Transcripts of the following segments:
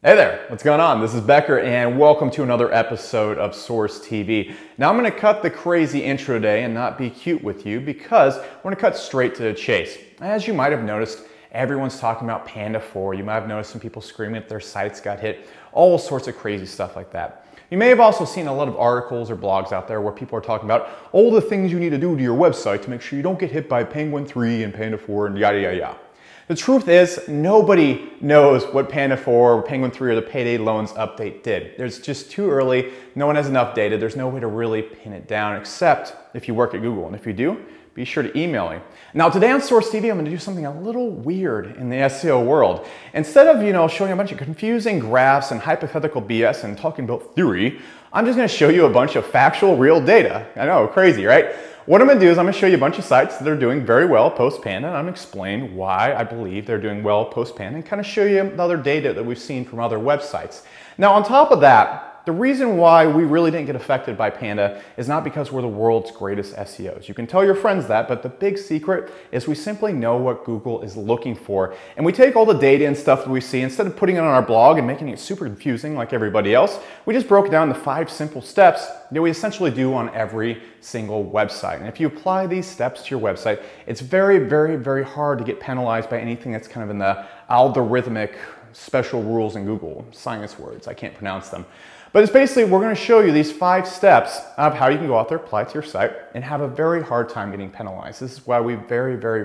Hey there, what's going on? This is Becker and welcome to another episode of Source TV. Now I'm going to cut the crazy intro today and not be cute with you because we're going to cut straight to the chase. As you might have noticed, everyone's talking about Panda 4. You might have noticed some people screaming that their sites got hit, all sorts of crazy stuff like that. You may have also seen a lot of articles or blogs out there where people are talking about all the things you need to do to your website to make sure you don't get hit by Penguin 3 and Panda 4 and yada yada yada. The truth is, nobody knows what Panda 4 or Penguin 3 or the Payday Loans update did. There's just too early, no one has enough data, there's no way to really pin it down except if you work at Google. And if you do, be sure to email me. Now today on Source TV, I'm going to do something a little weird in the SEO world. Instead of, showing a bunch of confusing graphs and hypothetical BS and talking about theory, I'm just going to show you a bunch of factual, real data. I know, crazy, right? What I'm going to do is I'm going to show you a bunch of sites that are doing very well post-Panda, and I'm going to explain why I believe they're doing well post-Panda and kind of show you the other data that we've seen from other websites. Now on top of that, the reason why we really didn't get affected by Panda is not because we're the world's greatest SEOs. You can tell your friends that, but the big secret is we simply know what Google is looking for. And we take all the data and stuff that we see, instead of putting it on our blog and making it super confusing like everybody else, we just broke down the 5 simple steps that we essentially do on every single website. And if you apply these steps to your website, it's very, very, very hard to get penalized by anything that's kind of in the algorithmic special rules in Google, science words, I can't pronounce them. But it's basically, we're going to show you these 5 steps of how you can go out there, apply it to your site, and have a very hard time getting penalized. This is why we very, very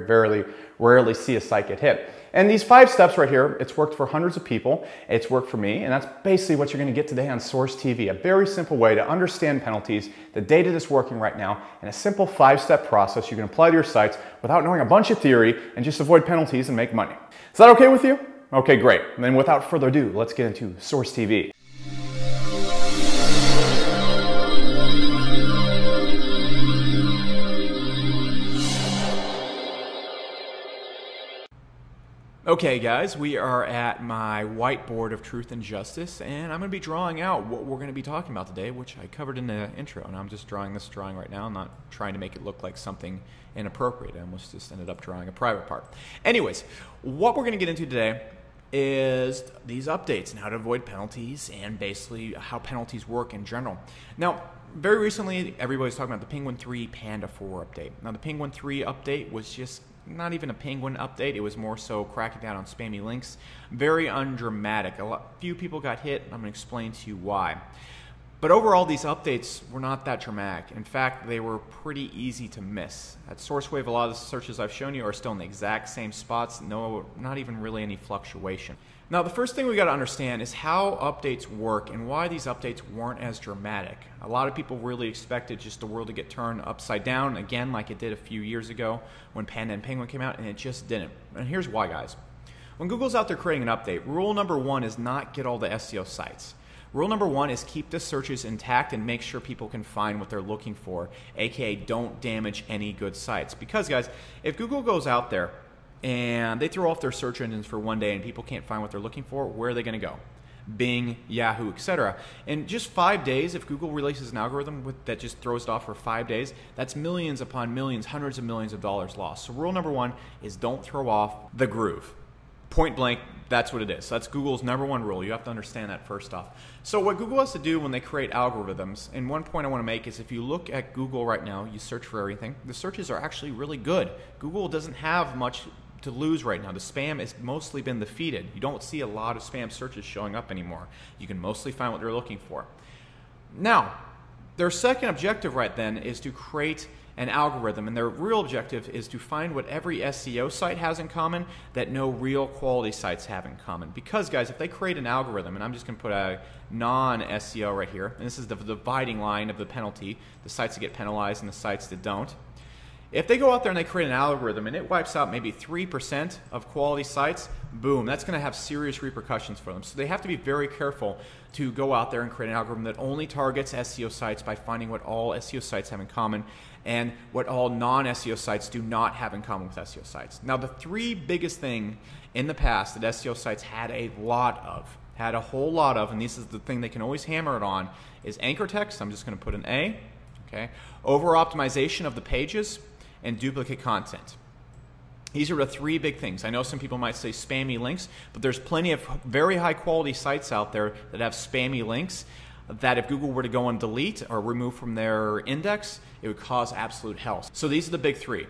rarely see a site get hit. And these 5 steps right here, it's worked for hundreds of people, it's worked for me, and that's basically what you're going to get today on Source TV. A very simple way to understand penalties, the data that's working right now, and a simple 5-step process you can apply to your sites without knowing a bunch of theory and just avoid penalties and make money. Is that okay with you? Okay, great. And then without further ado, let's get into Source TV. Okay guys, we are at my whiteboard of truth and justice, and I'm going to be drawing out what we're going to be talking about today, which I covered in the intro, and I'm just drawing this drawing right now. I'm not trying to make it look like something inappropriate. I almost just ended up drawing a private part. Anyways, what we're going to get into today is these updates and how to avoid penalties and basically how penalties work in general. Now, very recently, everybody's talking about the Penguin 3 Panda 4 update. Now, the Penguin 3 update was just not even a Penguin update. It was more so cracking down on spammy links. Very undramatic. Few people got hit. I'm going to explain to you why. But overall, these updates were not that dramatic. In fact, they were pretty easy to miss. At SourceWave, a lot of the searches I've shown you are still in the exact same spots. No, not even really any fluctuation. Now, the first thing we got to understand is how updates work and why these updates weren't as dramatic. A lot of people really expected just the world to get turned upside down again like it did a few years ago when Panda and Penguin came out, and it just didn't. And here's why, guys. When Google's out there creating an update, rule number 1 is not get all the SEO sites. Rule number 1 is keep the searches intact and make sure people can find what they're looking for, aka don't damage any good sites. Because, guys, if Google goes out there and they throw off their search engines for one day and people can't find what they're looking for, where are they going to go? Bing, Yahoo, etc. In just 5 days, if Google releases an algorithm that just throws it off for 5 days, that's millions upon millions, hundreds of millions of dollars lost. So rule number 1 is don't throw off the groove. Point blank, that's what it is. That's Google's number 1 rule. You have to understand that first off. So what Google has to do when they create algorithms, and one point I want to make is if you look at Google right now, you search for everything, the searches are actually really good. Google doesn't have much to lose right now. The spam has mostly been defeated. You don't see a lot of spam searches showing up anymore. You can mostly find what they're looking for. Now, their second objective right then is to create an algorithm, and their real objective is to find what every SEO site has in common that no real quality sites have in common. Because, guys, if they create an algorithm, and I'm just going to put a non-SEO right here, and this is the dividing line of the penalty, the sites that get penalized and the sites that don't. If they go out there and they create an algorithm and it wipes out maybe 3% of quality sites, boom, that's going to have serious repercussions for them. So they have to be very careful to go out there and create an algorithm that only targets SEO sites by finding what all SEO sites have in common and what all non-SEO sites do not have in common with SEO sites. Now, the 3 biggest things in the past that SEO sites had a whole lot of, and this is the thing they can always hammer it on, is anchor text. I'm just going to put an A, okay, over optimization of the pages, and duplicate content. These are the three big things. I know some people might say spammy links, but there's plenty of very high quality sites out there that have spammy links that if Google were to go and delete or remove from their index, it would cause absolute hell. So these are the big three: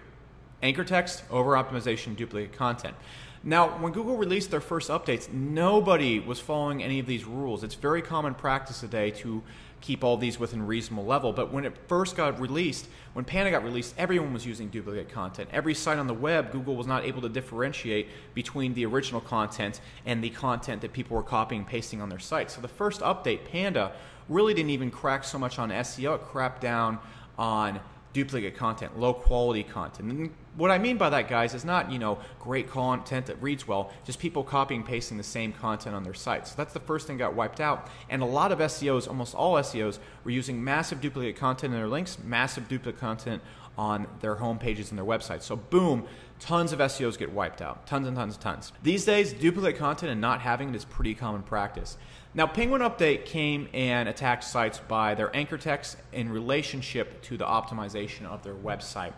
anchor text, over-optimization, duplicate content. Now, when Google released their first updates, nobody was following any of these rules. It's very common practice today to keep all these within reasonable level, but when it first got released, when Panda got released, everyone was using duplicate content. Every site on the web, Google was not able to differentiate between the original content and the content that people were copying and pasting on their site. So the first update, Panda, really didn't even crack so much on SEO, it cracked down on duplicate content, low quality content. And what I mean by that, guys, is not, great content that reads well, just people copying and pasting the same content on their site. So that's the first thing got wiped out. And a lot of SEOs, almost all SEOs, were using massive duplicate content in their links, massive duplicate content on their home pages and their websites. So boom, tons of SEOs get wiped out. Tons and tons and tons. These days, duplicate content and not having it is pretty common practice. Now, Penguin Update came and attacked sites by their anchor text in relationship to the optimization of their website.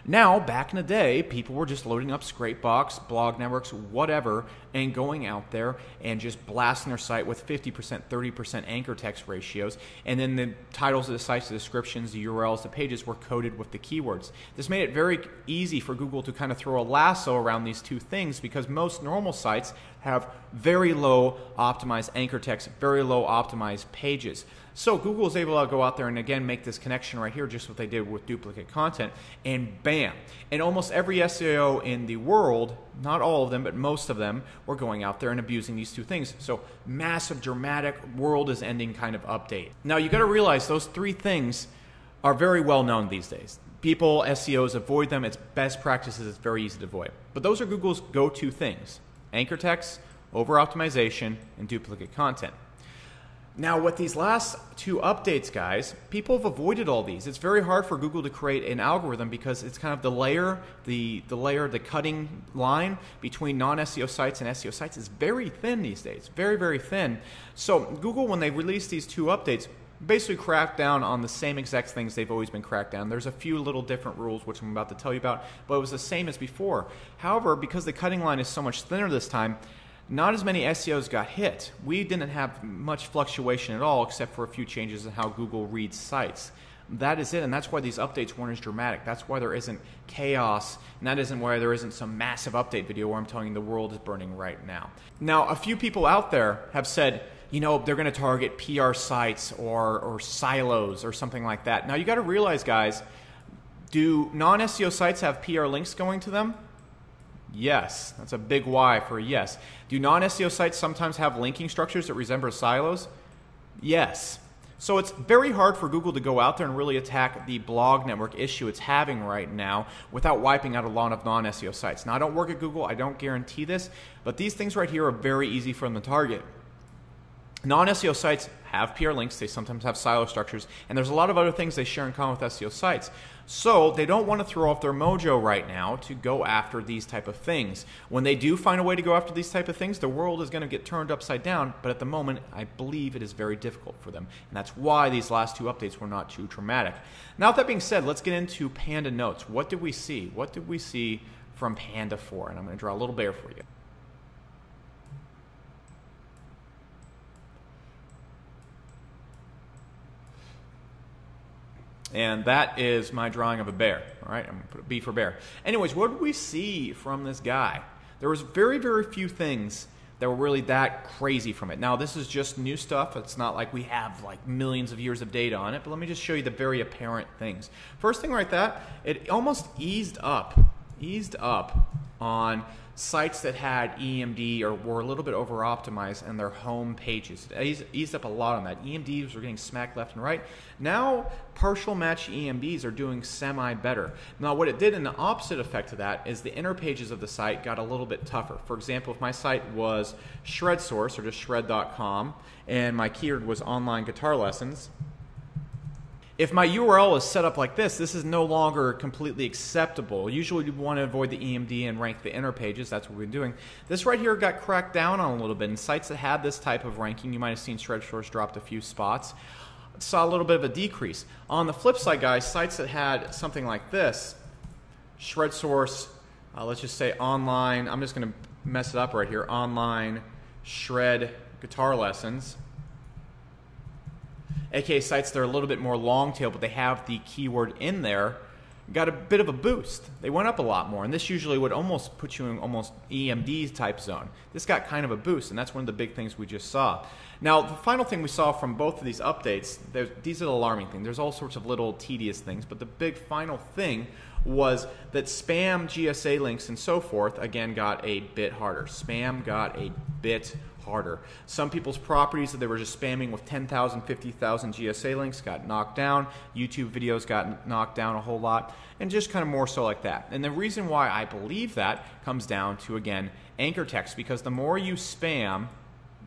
Now, back in the day, people were just loading up Scrapebox, blog networks, whatever, and going out there and just blasting their site with 50%, 30% anchor text ratios. And then the titles of the sites, the descriptions, the URLs, the pages were coded with the keywords. This made it very easy for Google to kind of throw a lasso around these two things because most normal sites have very low optimized anchor text, very low optimized pages. So Google is able to go out there and again make this connection right here, just what they did with duplicate content, and bam. And almost every SEO in the world, not all of them, but most of them, were going out there and abusing these two things. So massive, dramatic, world is ending kind of update. Now you got to realize those three things are very well known these days. People, SEOs, avoid them. It's best practices. It's very easy to avoid. But those are Google's go-to things: anchor text, over-optimization, and duplicate content. Now, with these last two updates, guys, people have avoided all these. It's very hard for Google to create an algorithm because it's kind of the cutting line between non-SEO sites and SEO sites is very thin these days, very, very thin. So Google, when they released these two updates, basically cracked down on the same exact things they've always been cracked down. There's a few little different rules, which I'm about to tell you about, but it was the same as before. However, because the cutting line is so much thinner this time, not as many SEOs got hit. We didn't have much fluctuation at all except for a few changes in how Google reads sites. That is it, and that's why these updates weren't as dramatic. That's why there isn't chaos, and that isn't why there isn't some massive update video where I'm telling you the world is burning right now. Now, a few people out there have said, they're going to target PR sites or silos or something like that. Now, you got to realize, guys, do non-SEO sites have PR links going to them? Yes. That's a big Y for a yes. Do non-SEO sites sometimes have linking structures that resemble silos? Yes. So it's very hard for Google to go out there and really attack the blog network issue it's having right now without wiping out a lot of non-SEO sites. Now, I don't work at Google. I don't guarantee this, but these things right here are very easy for them to target. Non-SEO sites have PR links, they sometimes have silo structures, and there's a lot of other things they share in common with SEO sites. So they don't want to throw off their mojo right now to go after these type of things. When they do find a way to go after these type of things, the world is going to get turned upside down, but at the moment, I believe it is very difficult for them. And that's why these last two updates were not too traumatic. Now, with that being said, let's get into Panda notes. What did we see? What did we see from Panda 4? And I'm going to draw a little bear for you. And that is my drawing of a bear. All right, I'm going to put a B for bear. Anyways, what did we see from this guy? There was very, very few things that were really that crazy from it. Now, this is just new stuff. It's not like we have like millions of years of data on it, but let me just show you the very apparent things. First thing right there, it almost eased up on sites that had EMD or were a little bit over-optimized in their home pages. It eased up a lot on that. EMDs were getting smacked left and right. Now, partial match EMDs are doing semi-better. Now, what it did in the opposite effect of that is the inner pages of the site got a little bit tougher. For example, if my site was shred source or just shred.com and my keyword was online guitar lessons, if my URL is set up like this is no longer completely acceptable. Usually you want to avoid the EMD and rank the inner pages. That's what we're doing. This right here got cracked down on a little bit. In sites that had this type of ranking, you might have seen Shred Source dropped a few spots. Saw a little bit of a decrease. On the flip side, guys, sites that had something like this, Shred Source, let's just say online, I'm just going to mess it up right here, online shred guitar lessons, aka sites that are a little bit more long tail, but they have the keyword in there, got a bit of a boost. They went up a lot more, and this usually would almost put you in almost EMD type zone. This got kind of a boost, and that's one of the big things we just saw. Now, the final thing we saw from both of these updates, these are the alarming things. There's all sorts of little tedious things, but the big final thing was that spam GSA links and so forth, again, got a bit harder. Spam got a bit harder. Some people's properties that they were just spamming with 10,000, 50,000 GSA links got knocked down. YouTube videos got knocked down a whole lot, and just kind of more so like that. And the reason why I believe that comes down to, again, anchor text, because the more you spam,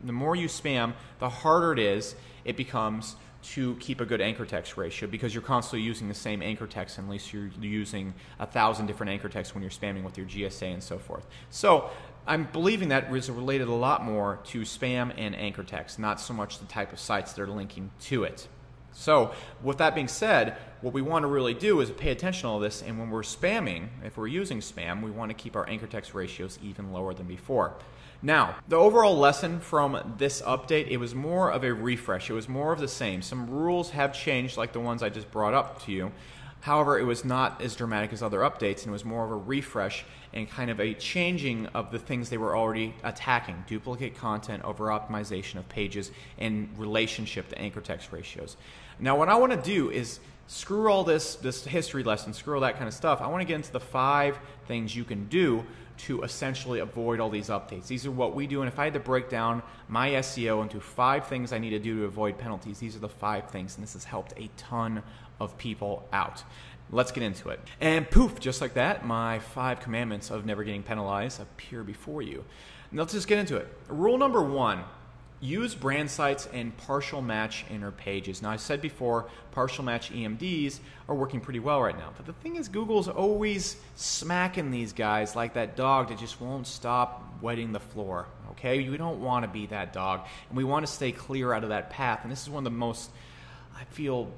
the harder it becomes to keep a good anchor text ratio, because you're constantly using the same anchor text unless you're using 1,000 different anchor texts when you're spamming with your GSA and so forth. So I'm believing that is related a lot more to spam and anchor text, not so much the type of sites that are linking to it. So with that being said, what we want to really do is pay attention to all this, and when we're spamming, if we're using spam, we want to keep our anchor text ratios even lower than before. Now, the overall lesson from this update, it was more of a refresh. It was more of the same. Some rules have changed, like the ones I just brought up to you. However, it was not as dramatic as other updates, and it was more of a refresh and kind of a changing of the things they were already attacking: duplicate content, over optimization of pages, and relationship to anchor text ratios. Now, what I want to do is screw all this history lesson, screw all that kind of stuff. I want to get into the 5 things you can do to essentially avoid all these updates. These are what we do, and if I had to break down my SEO into 5 things I need to do to avoid penalties, these are the 5 things, and this has helped a ton of people out. Let's get into it. And poof, just like that, my 5 commandments of never getting penalized appear before you. Now let's just get into it. Rule number 1, use brand sites and partial match inner pages. Now I said before, partial match EMDs are working pretty well right now. But the thing is, Google's always smacking these guys like that dog that just won't stop wetting the floor. Okay, you don't want to be that dog, and we want to stay clear out of that path. And this is one of the most, I feel,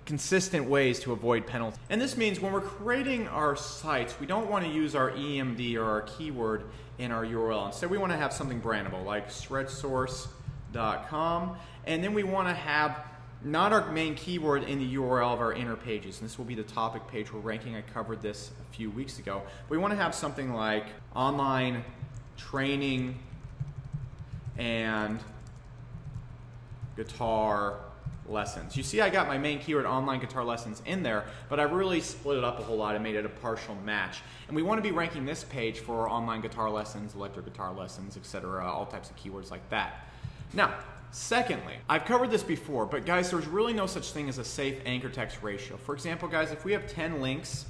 consistent ways to avoid penalties. And this means when we're creating our sites, we don't want to use our EMD or our keyword in our URL. Instead, we want to have something brandable like shredsource.com, and then we want to have not our main keyword in the URL of our inner pages. And this will be the topic page we're ranking. I covered this a few weeks ago. We want to have something like online training and guitar lessons. You see, I got my main keyword online guitar lessons in there, but I really split it up a whole lot and made it a partial match. And we want to be ranking this page for online guitar lessons, electric guitar lessons, etc., all types of keywords like that. Now, secondly, I've covered this before, but guys, there's really no such thing as a safe anchor text ratio. For example, guys, if we have 10 links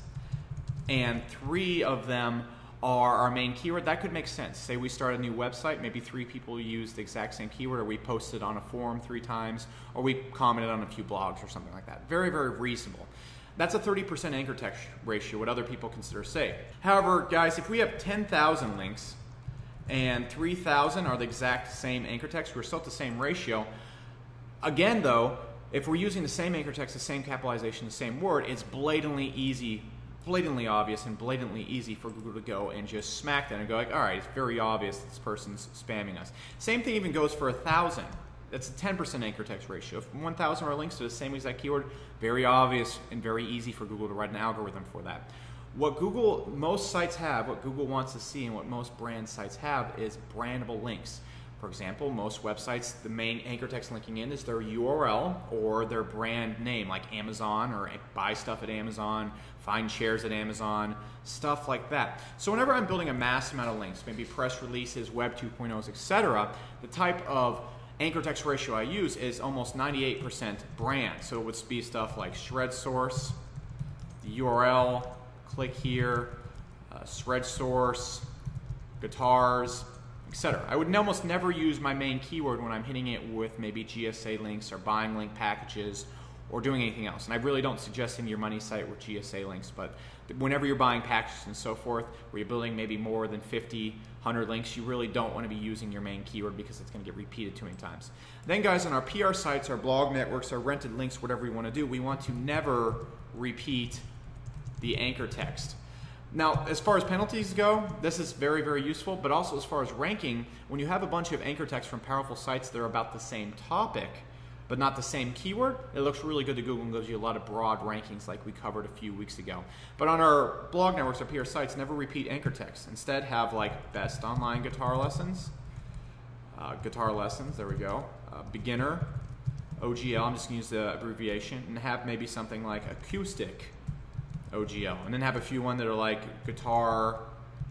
and 3 of them are our main keyword, that could make sense. Say we start a new website, maybe 3 people use the exact same keyword, or we posted on a forum 3 times, or we commented on a few blogs or something like that. Very, very reasonable. That's a 30% anchor text ratio, what other people consider safe. However, guys, if we have 10,000 links and 3,000 are the exact same anchor text, we're still at the same ratio. Again, though, if we're using the same anchor text, the same capitalization, the same word, it's blatantly obvious and blatantly easy for Google to go and just smack that and go like, all right, it's very obvious this person's spamming us. Same thing even goes for 1,000. That's a 10% anchor text ratio. If 1,000 are links to the same exact keyword, very obvious and very easy for Google to write an algorithm for that. What most sites have, what Google wants to see and what most brand sites have is brandable links. For example, most websites, the main anchor text linking in is their URL or their brand name, like Amazon, or buy stuff at Amazon, find shares at Amazon, stuff like that. So whenever I'm building a mass amount of links, maybe press releases, Web 2.0s, etc., the type of anchor text ratio I use is almost 98% brand. So it would be stuff like shred source, the URL, click here, shred source, guitars, etc. I would almost never use my main keyword when I'm hitting it with maybe GSA links or buying link packages or doing anything else. And I really don't suggest hitting your money site with GSA links, but whenever you're buying packages and so forth, where you're building maybe more than 50, 100 links, you really don't want to be using your main keyword because it's going to get repeated too many times. Then guys, on our PR sites, our blog networks, our rented links, whatever we want to do, we want to never repeat the anchor text. Now, as far as penalties go, this is very, very useful, but also as far as ranking, when you have a bunch of anchor text from powerful sites that are about the same topic, but not the same keyword, it looks really good to Google and gives you a lot of broad rankings like we covered a few weeks ago. But on our blog networks, our peer sites, never repeat anchor text. Instead, have like best online guitar lessons, there we go, beginner, OGL, I'm just going to use the abbreviation, and have maybe something like acoustic OGL, and then have a few that are like guitar,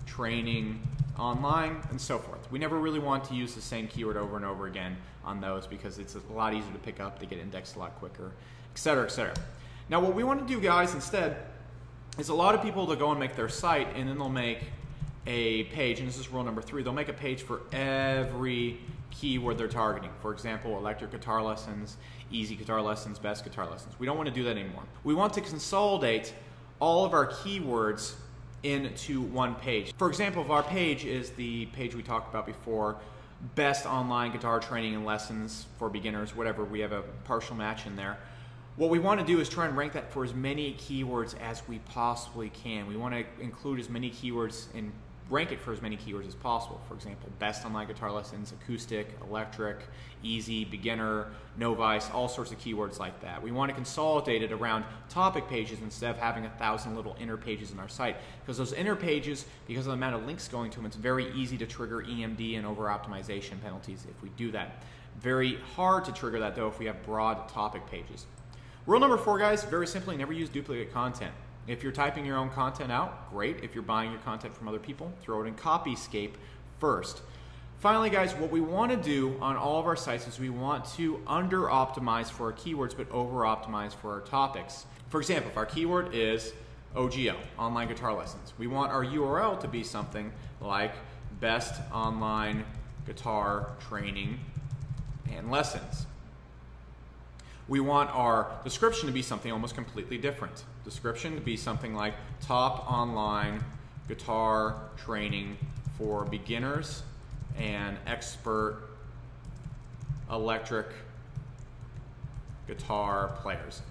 training, online, and so forth. We never really want to use the same keyword over and over again on those because it's a lot easier to pick up, they get indexed a lot quicker, etc., etc. Now what we want to do, guys, instead, is a lot of people that go and make their site, and then they'll make a page, and this is rule number 3, they'll make a page for every keyword they're targeting. For example, electric guitar lessons, easy guitar lessons, best guitar lessons. We don't want to do that anymore. We want to consolidate all of our keywords into one page. For example, if our page is the page we talked about before, best online guitar training and lessons for beginners, whatever, we have a partial match in there. What we want to do is try and rank that for as many keywords as we possibly can. We want to include as many keywords and rank it for as many keywords as possible. For example, best online guitar lessons, acoustic, electric, easy, beginner, novice, all sorts of keywords like that. We want to consolidate it around topic pages instead of having 1,000 little inner pages in our site. Because those inner pages, because of the amount of links going to them, it's very easy to trigger EMD and over-optimization penalties if we do that. Very hard to trigger that, though, if we have broad topic pages. Rule number 4, guys, very simply, never use duplicate content. If you're typing your own content out, great. If you're buying your content from other people, throw it in Copyscape first. Finally, guys, what we want to do on all of our sites is we want to under-optimize for our keywords but over-optimize for our topics. For example, if our keyword is OGL, online guitar lessons, we want our URL to be something like best online guitar training and lessons. We want our description to be something almost completely different. Description to be something like top online guitar training for beginners and expert electric guitar players.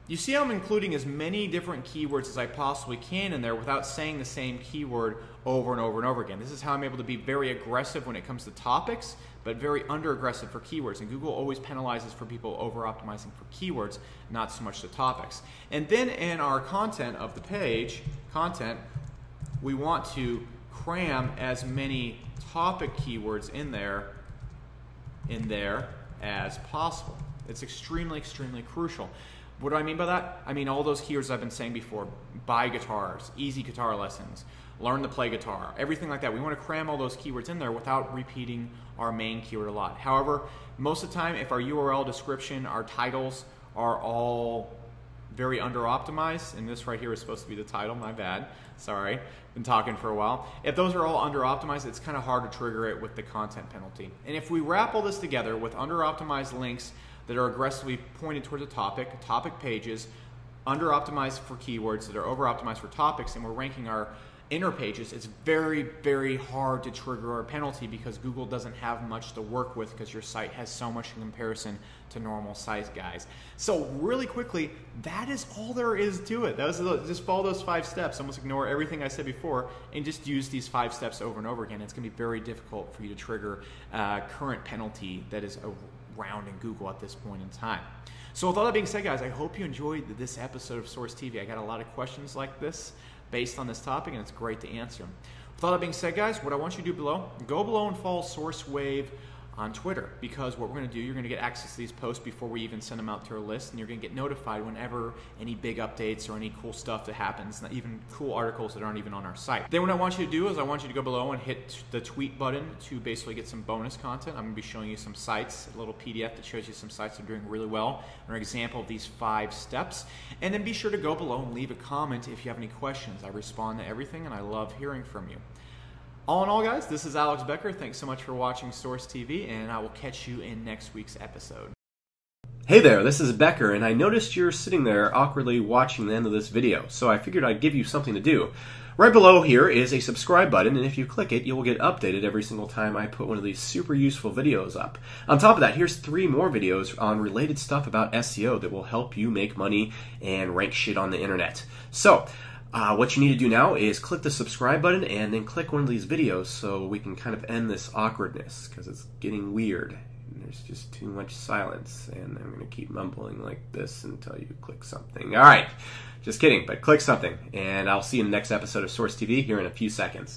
You see how I'm including as many different keywords as I possibly can in there without saying the same keyword over and over and over again. This is how I'm able to be very aggressive when it comes to topics, but very under-aggressive for keywords. And Google always penalizes for people over-optimizing for keywords, not so much the topics. And then in our content of the page, we want to cram as many topic keywords in there as possible. It's extremely, extremely crucial. What do I mean by that? I mean all those keywords I've been saying before. Buy guitars, easy guitar lessons, learn to play guitar, everything like that. We want to cram all those keywords in there without repeating our main keyword a lot. However, most of the time, if our URL description, our titles are all very under-optimized, and this right here is supposed to be the title, my bad, sorry, been talking for a while. If those are all under-optimized, it's kind of hard to trigger it with the content penalty. And if we wrap all this together with under-optimized links that are aggressively pointed towards a topic pages, under-optimized for keywords that are over-optimized for topics, and we're ranking our inner pages, it's very, very hard to trigger our penalty because Google doesn't have much to work with because your site has so much in comparison to normal sites, guys. So really quickly, that is all there is to it. Just follow those 5 steps, almost ignore everything I said before, and just use these 5 steps over and over again. It's going to be very difficult for you to trigger current penalty that is around in Google at this point in time. So with all that being said, guys, I hope you enjoyed this episode of Source TV. I got a lot of questions like this based on this topic, and it's great to answer them. With all that being said, guys, what I want you to do below, go below and follow SourceWave on Twitter, because what we're going to do, you're going to get access to these posts before we even send them out to our list, and you're going to get notified whenever any big updates or any cool stuff that happens, even cool articles that aren't even on our site. Then what I want you to do is I want you to go below and hit the tweet button to basically get some bonus content. I'm going to be showing you some sites, a little PDF that shows you some sites that are doing really well, an example of these 5 steps. And then be sure to go below and leave a comment if you have any questions. I respond to everything, and I love hearing from you. All in all, guys, this is Alex Becker. Thanks so much for watching Source TV, and I will catch you in next week's episode. Hey there, this is Becker, and I noticed you're sitting there awkwardly watching the end of this video, so I figured I'd give you something to do. Right below here is a subscribe button, and if you click it, you will get updated every single time I put one of these super useful videos up. On top of that, here's 3 more videos on related stuff about SEO that will help you make money and rank shit on the internet. So, What you need to do now is click the subscribe button and then click one of these videos so we can kind of end this awkwardness, because it's getting weird. There's just too much silence, and I'm going to keep mumbling like this until you click something. All right, just kidding, but click something, and I'll see you in the next episode of Source TV here in a few seconds.